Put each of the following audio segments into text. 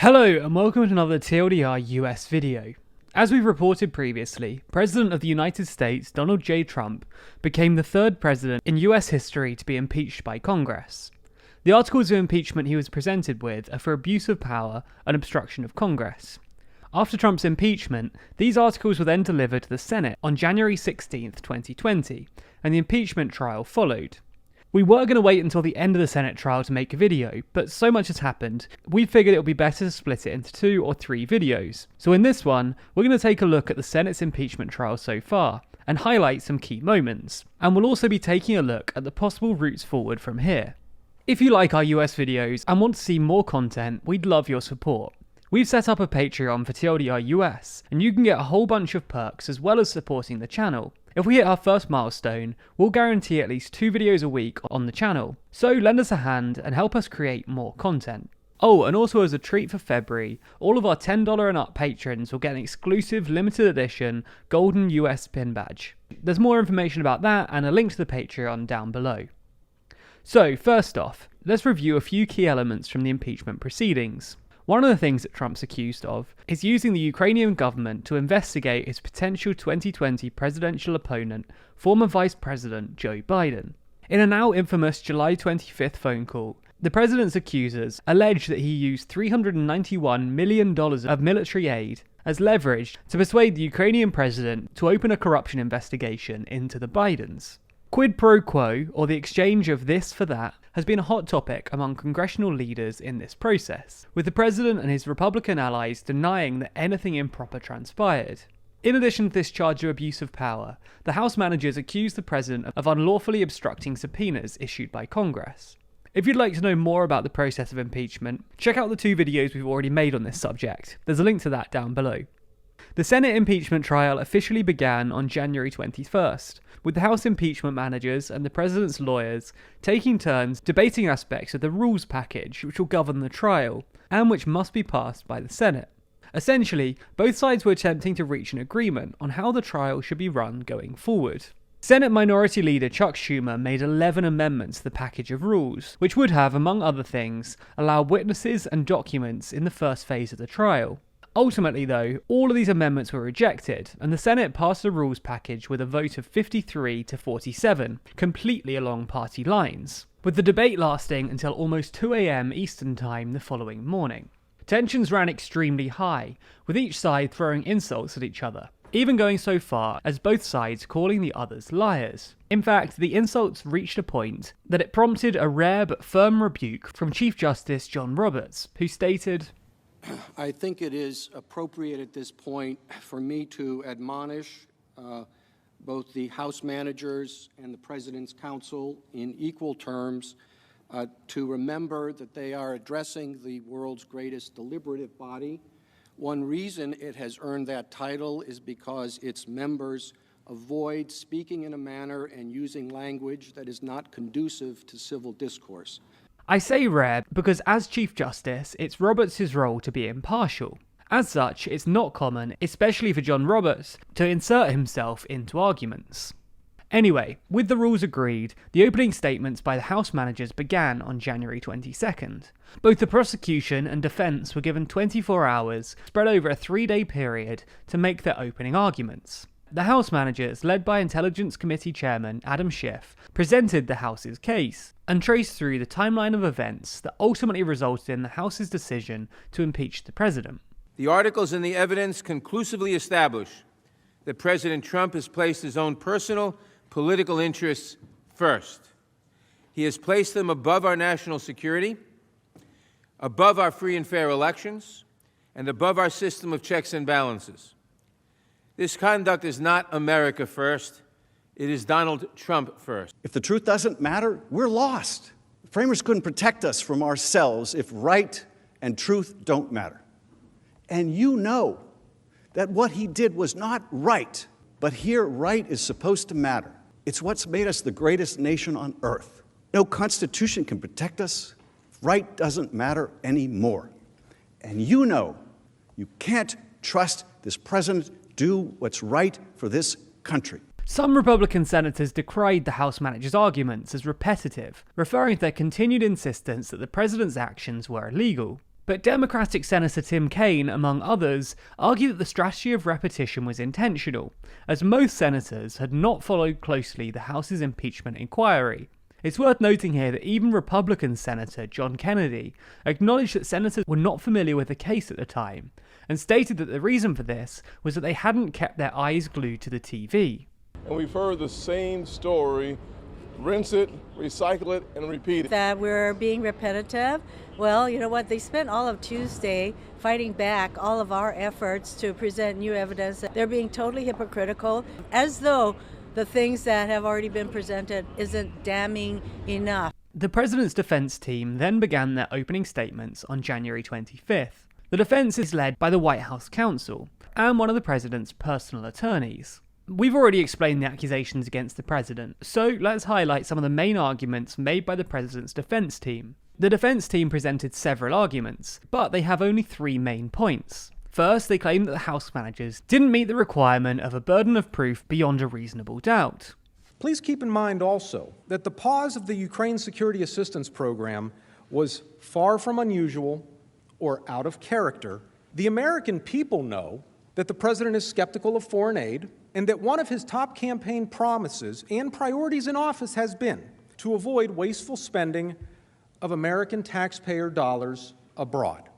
Hello and welcome to another TLDR US video. As we've reported previously, President of the United States Donald J. Trump became the third president in US history to be impeached by Congress. The articles of impeachment he was presented with are for abuse of power and obstruction of Congress. After Trump's impeachment, these articles were then delivered to the Senate on January 16th, 2020, and the impeachment trial followed. We were going to wait until the end of the Senate trial to make a video, but so much has happened, we figured it would be better to split it into 2 or 3 videos. So in this one, we're going to take a look at the Senate's impeachment trial so far, and highlight some key moments. And we'll also be taking a look at the possible routes forward from here. If you like our US videos and want to see more content, we'd love your support. We've set up a Patreon for TLDR US, and you can get a whole bunch of perks as well as supporting the channel. If we hit our first milestone, we'll guarantee at least 2 videos a week on the channel, so lend us a hand and help us create more content. Oh, and also as a treat for February, all of our $10 and up patrons will get an exclusive limited edition golden US pin badge. There's more information about that and a link to the Patreon down below. So first off, let's review a few key elements from the impeachment proceedings. One of the things that Trump's accused of is using the Ukrainian government to investigate his potential 2020 presidential opponent, former Vice President Joe Biden. In a now infamous July 25th phone call, the president's accusers allege that he used $391 million of military aid as leverage to persuade the Ukrainian president to open a corruption investigation into the Bidens. Quid pro quo, or the exchange of this for that, has been a hot topic among congressional leaders in this process, with the president and his Republican allies denying that anything improper transpired. In addition to this charge of abuse of power, the House managers accused the president of unlawfully obstructing subpoenas issued by Congress. If you'd like to know more about the process of impeachment, check out the 2 videos we've already made on this subject. There's a link to that down below. The Senate impeachment trial officially began on January 21st, with the House impeachment managers and the president's lawyers taking turns debating aspects of the rules package which will govern the trial, and which must be passed by the Senate. Essentially, both sides were attempting to reach an agreement on how the trial should be run going forward. Senate Minority Leader Chuck Schumer made 11 amendments to the package of rules, which would have, among other things, allowed witnesses and documents in the first phase of the trial. Ultimately though, all of these amendments were rejected, and the Senate passed the rules package with a vote of 53 to 47, completely along party lines, with the debate lasting until almost 2 AM Eastern Time the following morning. Tensions ran extremely high, with each side throwing insults at each other, even going so far as both sides calling the others liars. In fact, the insults reached a point that it prompted a rare but firm rebuke from Chief Justice John Roberts, who stated, I think it is appropriate at this point for me to admonish both the House managers and the President's counsel in equal terms to remember that they are addressing the world's greatest deliberative body. One reason it has earned that title is because its members avoid speaking in a manner and using language that is not conducive to civil discourse. I say rare because as Chief Justice, it's Roberts' role to be impartial. As such, it's not common, especially for John Roberts, to insert himself into arguments. Anyway, with the rules agreed, the opening statements by the House managers began on January 22nd. Both the prosecution and defense were given 24 hours, spread over a 3-day period, to make their opening arguments. The House managers, led by Intelligence Committee Chairman Adam Schiff, presented the House's case, and traced through the timeline of events that ultimately resulted in the House's decision to impeach the president. The articles in the evidence conclusively establish that President Trump has placed his own personal political interests first. He has placed them above our national security, above our free and fair elections, and above our system of checks and balances. This conduct is not America first. It is Donald Trump first. If the truth doesn't matter, we're lost. The framers couldn't protect us from ourselves if right and truth don't matter. And you know that what he did was not right, but here right is supposed to matter. It's what's made us the greatest nation on earth. No constitution can protect us. Right doesn't matter anymore. And you know you can't trust this president do what's right for this country. Some Republican senators decried the House managers' arguments as repetitive, referring to their continued insistence that the president's actions were illegal. But Democratic Senator Tim Kaine, among others, argued that the strategy of repetition was intentional, as most senators had not followed closely the House's impeachment inquiry. It's worth noting here that even Republican Senator John Kennedy acknowledged that senators were not familiar with the case at the time, and stated that the reason for this was that they hadn't kept their eyes glued to the TV. And we've heard the same story, rinse it, recycle it, and repeat it. That we're being repetitive. Well, you know what? They spent all of Tuesday fighting back all of our efforts to present new evidence. They're being totally hypocritical, as though the things that have already been presented isn't damning enough. The president's defense team then began their opening statements on January 25th. The defense is led by the White House counsel and one of the president's personal attorneys. We've already explained the accusations against the president, so let's highlight some of the main arguments made by the president's defense team. The defense team presented several arguments, but they have only 3 main points. First, they claim that the House managers didn't meet the requirement of a burden of proof beyond a reasonable doubt. Please keep in mind also that the pause of the Ukraine Security Assistance Program was far from unusual or out of character. The American people know that the president is skeptical of foreign aid, and that one of his top campaign promises and priorities in office has been to avoid wasteful spending of American taxpayer dollars abroad.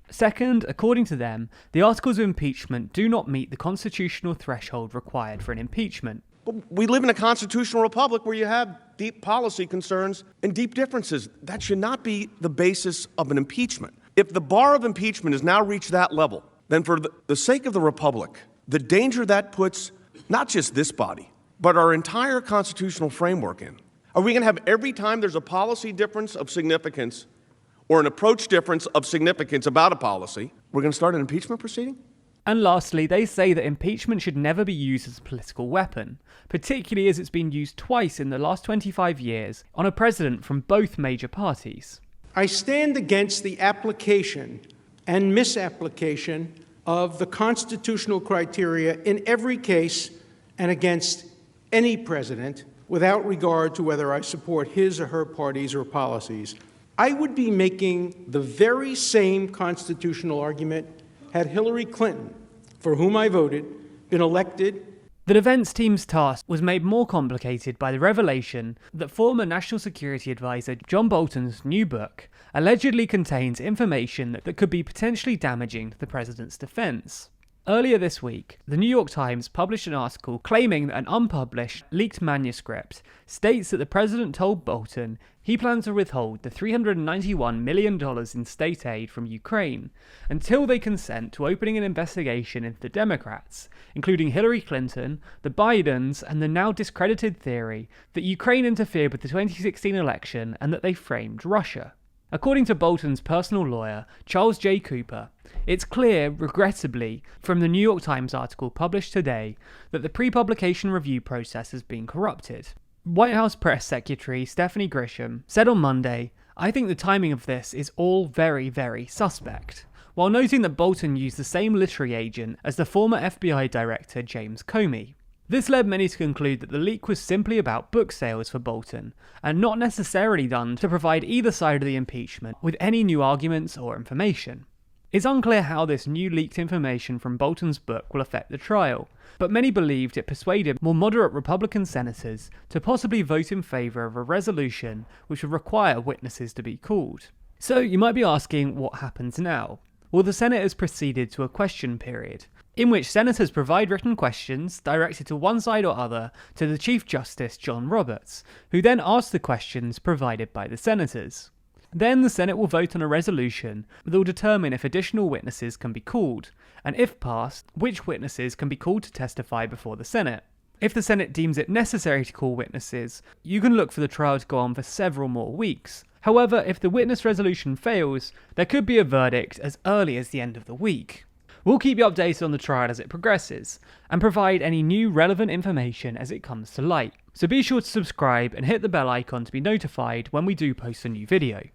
Second, according to them, the articles of impeachment do not meet the constitutional threshold required for an impeachment. We live in a constitutional republic where you have deep policy concerns and deep differences. That should not be the basis of an impeachment. If the bar of impeachment has now reached that level, then for the sake of the republic, the danger that puts not just this body, but our entire constitutional framework in. Are we going to have every time there's a policy difference of significance or an approach difference of significance about a policy, we're going to start an impeachment proceeding? And lastly, they say that impeachment should never be used as a political weapon, particularly as it's been used twice in the last 25 years on a president from both major parties. I stand against the application and misapplication of the constitutional criteria in every case and against any president without regard to whether I support his or her parties or policies. I would be making the very same constitutional argument had Hillary Clinton, for whom I voted, been elected. The defense team's task was made more complicated by the revelation that former National Security Advisor John Bolton's new book allegedly contains information that could be potentially damaging to the president's defense. Earlier this week, the New York Times published an article claiming that an unpublished, leaked manuscript states that the president told Bolton he plans to withhold the $391 million in state aid from Ukraine until they consent to opening an investigation into the Democrats, including Hillary Clinton, the Bidens, and the now discredited theory that Ukraine interfered with the 2016 election and that they framed Russia. According to Bolton's personal lawyer, Charles J. Cooper, it's clear, regrettably, from the New York Times article published today that the pre-publication review process has been corrupted. White House Press Secretary Stephanie Grisham said on Monday, "I think the timing of this is all very, very suspect," while noting that Bolton used the same literary agent as the former FBI Director James Comey. This led many to conclude that the leak was simply about book sales for Bolton, and not necessarily done to provide either side of the impeachment with any new arguments or information. It's unclear how this new leaked information from Bolton's book will affect the trial, but many believed it persuaded more moderate Republican senators to possibly vote in favour of a resolution which would require witnesses to be called. So you might be asking, what happens now? Well, the Senate has proceeded to a question period, in which senators provide written questions directed to one side or other to the Chief Justice John Roberts, who then asks the questions provided by the senators. Then the Senate will vote on a resolution that will determine if additional witnesses can be called, and if passed, which witnesses can be called to testify before the Senate. If the Senate deems it necessary to call witnesses, you can look for the trial to go on for several more weeks. However, if the witness resolution fails, there could be a verdict as early as the end of the week. We'll keep you updated on the trial as it progresses, and provide any new relevant information as it comes to light. So be sure to subscribe and hit the bell icon to be notified when we do post a new video.